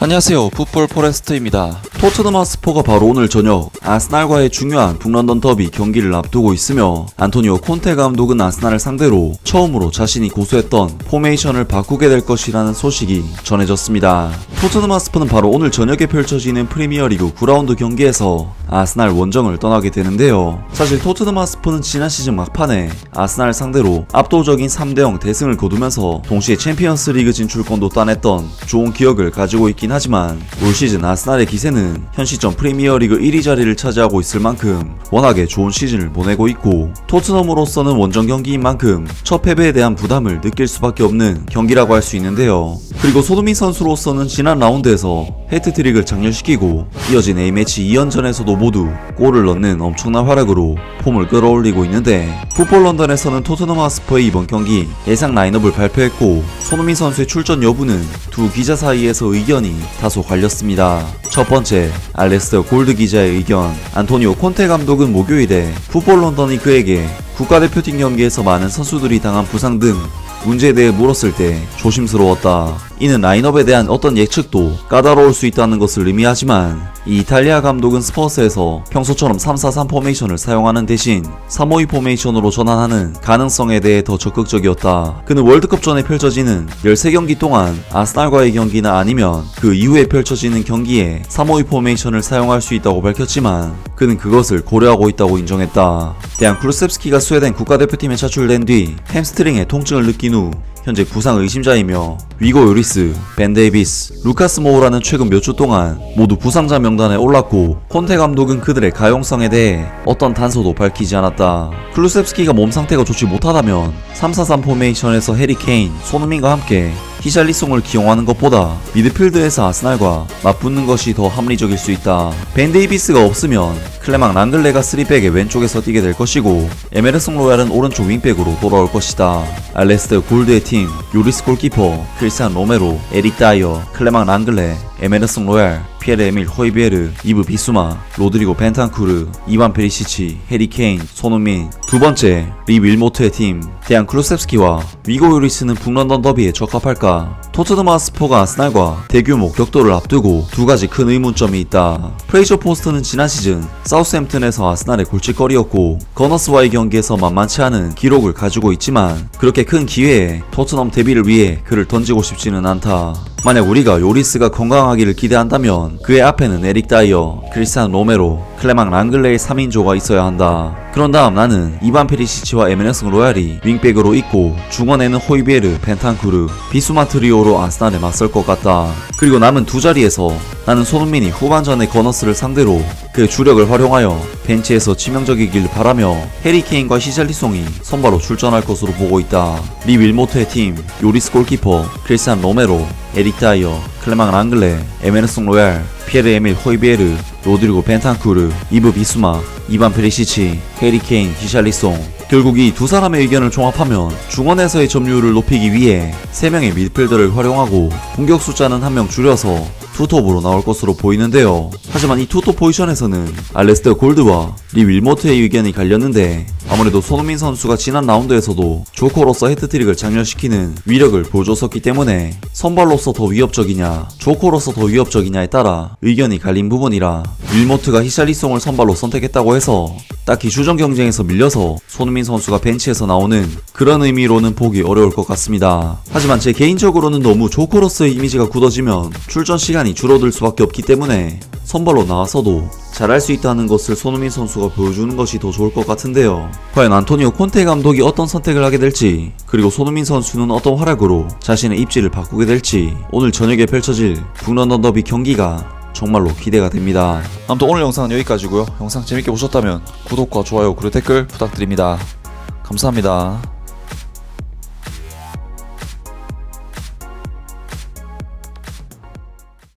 안녕하세요, 풋볼 포레스트입니다. 토트넘 핫스퍼가 바로 오늘 저녁 아스날과의 중요한 북런던 더비 경기를 앞두고 있으며 안토니오 콘테 감독은 아스날을 상대로 처음으로 자신이 고수했던 포메이션을 바꾸게 될 것이라는 소식이 전해졌습니다. 토트넘 핫스퍼는 바로 오늘 저녁에 펼쳐지는 프리미어리그 9라운드 경기에서 아스날 원정을 떠나게 되는데요. 사실 토트넘 핫스퍼는 지난 시즌 막판에 아스날 상대로 압도적인 3대0 대승을 거두면서 동시에 챔피언스 리그 진출권도 따냈던 좋은 기억을 가지고 있긴 하지만 올 시즌 아스날의 기세는 현 시점 프리미어리그 1위 자리를 차지하고 있을 만큼 워낙에 좋은 시즌을 보내고 있고 토트넘으로서는 원정 경기인 만큼 첫 패배에 대한 부담을 느낄 수밖에 없는 경기라고 할 수 있는데요. 그리고 손흥민 선수로서는 지난 라운드에서 해트트릭을 장렬시키고 이어진 A매치 2연전에서도 모두 골을 넣는 엄청난 활약으로 폼을 끌어올리고 있는데 풋볼 런던에서는 토트넘 핫스퍼의 이번 경기 예상 라인업을 발표했고 손흥민 선수의 출전 여부는 두 기자 사이에서 의견이 다소 갈렸습니다. 첫 번째, 알레스터 골드 기자의 의견. 안토니오 콘테 감독은 목요일에 풋볼 런던이 그에게 국가대표팀 경기에서 많은 선수들이 당한 부상 등 문제에 대해 물었을 때 조심스러웠다. 이는 라인업에 대한 어떤 예측도 까다로울 수 있다는 것을 의미하지만 이 이탈리아 감독은 스퍼스에서 평소처럼 3-4-3 포메이션을 사용하는 대신 3-5-2 포메이션으로 전환하는 가능성에 대해 더 적극적이었다. 그는 월드컵 전에 펼쳐지는 13경기 동안 아스날과의 경기나 아니면 그 이후에 펼쳐지는 경기에 3-5-2 포메이션을 사용할 수 있다고 밝혔지만 그는 그것을 고려하고 있다고 인정했다. 대안 쿠루셉스키가 스웨덴 국가대표팀에 차출된 뒤 햄스트링에 통증을 느낀 후 현재 부상 의심자이며 위고 요리스, 벤 데이비스, 루카스 모우라는 최근 몇 주 동안 모두 부상자 명단에 올랐고 콘테 감독은 그들의 가용성에 대해 어떤 단서도 밝히지 않았다. 클루셉스키가 몸 상태가 좋지 못하다면 3-4-3 포메이션에서 해리 케인, 손흥민과 함께 히샬리송을 기용하는 것보다 미드필드에서 아스날과 맞붙는 것이 더 합리적일 수 있다. 벤 데이비스가 없으면 클레망 랑글레가 3백의 왼쪽에서 뛰게 될 것이고 에메르송 로얄은 오른쪽 윙백으로 돌아올 것이다. 알레스터 골드의 팀, 요리스 골키퍼, 크리스찬 로메로, 에릭 다이어, 클레망 랑글레, 에메르송 로얄, 피에르 에밀 호이비에르, 이브 비수마, 로드리고 벤탄쿠르, 이반 페리시치, 해리 케인, 손흥민. 두 번째, 리 윌모트의 팀, 대안 클루셉스키와 위고 요리스는 북런던 더비에 적합할까? 토트넘 핫스퍼가 아스날과 대규모 격돌을 앞두고 두 가지 큰 의문점이 있다. 프레이저 포스트는 지난 시즌 사우스햄튼에서 아스날의 골칫거리였고 거너스와의 경기에서 만만치 않은 기록을 가지고 있지만 그렇게 큰 기회에 토트넘 데뷔를 위해 그를 던지고 싶지는 않다. 만약 우리가 요리스가 건강하기를 기대한다면 그의 앞에는 에릭 다이어, 크리스찬 로메로, 클레망 랑글레의 3인조가 있어야 한다. 그런 다음 나는 이반 페리시치와 에메르송 로얄이 윙백으로 있고 중원에는 호이비에르, 벤탄쿠르, 비수마 트리오로 아스날에 맞설 것 같다. 그리고 남은 두 자리에서 나는 손흥민이 후반전에 거너스를 상대로 그의 주력을 활용하여 벤치에서 치명적이길 바라며 해리 케인과 히샬리송이 선발로 출전할 것으로 보고 있다. 리 윌모트의 팀, 요리스 골키퍼, 크리스찬 로메로, 에릭 다이어, 클레망 랑글레, 에메르송 로얄, 피에르 에밀 호이비에르, 로드리고 벤탄쿠르, 이브 비수마, 이반 페리시치, 해리 케인, 히샬리송. 결국 이 두 사람의 의견을 종합하면 중원에서의 점유율을 높이기 위해 3명의 미드필더를 활용하고 공격 숫자는 1명 줄여서 투톱으로 나올 것으로 보이는데요. 하지만 이 투톱 포지션에서는 알레스터 골드와 리 윌모트의 의견이 갈렸는데 아무래도 손흥민 선수가 지난 라운드에서도 조커로서 해트트릭을 장렬시키는 위력을 보여줬었기 때문에 선발로서 더 위협적이냐 조커로서 더 위협적이냐에 따라 의견이 갈린 부분이라 윌모트가 히샬리송을 선발로 선택했다고 해서 딱히 주전 경쟁에서 밀려서 손흥민 선수가 벤치에서 나오는 그런 의미로는 보기 어려울 것 같습니다. 하지만 제 개인적으로는 너무 조커로서의 이미지가 굳어지면 출전 시간이 줄어들 수밖에 없기 때문에 선발로 나와서도 잘할 수 있다는 것을 손흥민 선수가 보여주는 것이 더 좋을 것 같은데요. 과연 안토니오 콘테 감독이 어떤 선택을 하게 될지 그리고 손흥민 선수는 어떤 활약으로 자신의 입지를 바꾸게 될지 오늘 저녁에 펼쳐질 북런던 더비 경기가 정말로 기대가 됩니다. 아무튼 오늘 영상은 여기까지고요. 영상 재밌게 보셨다면 구독과 좋아요 그리고 댓글 부탁드립니다. 감사합니다.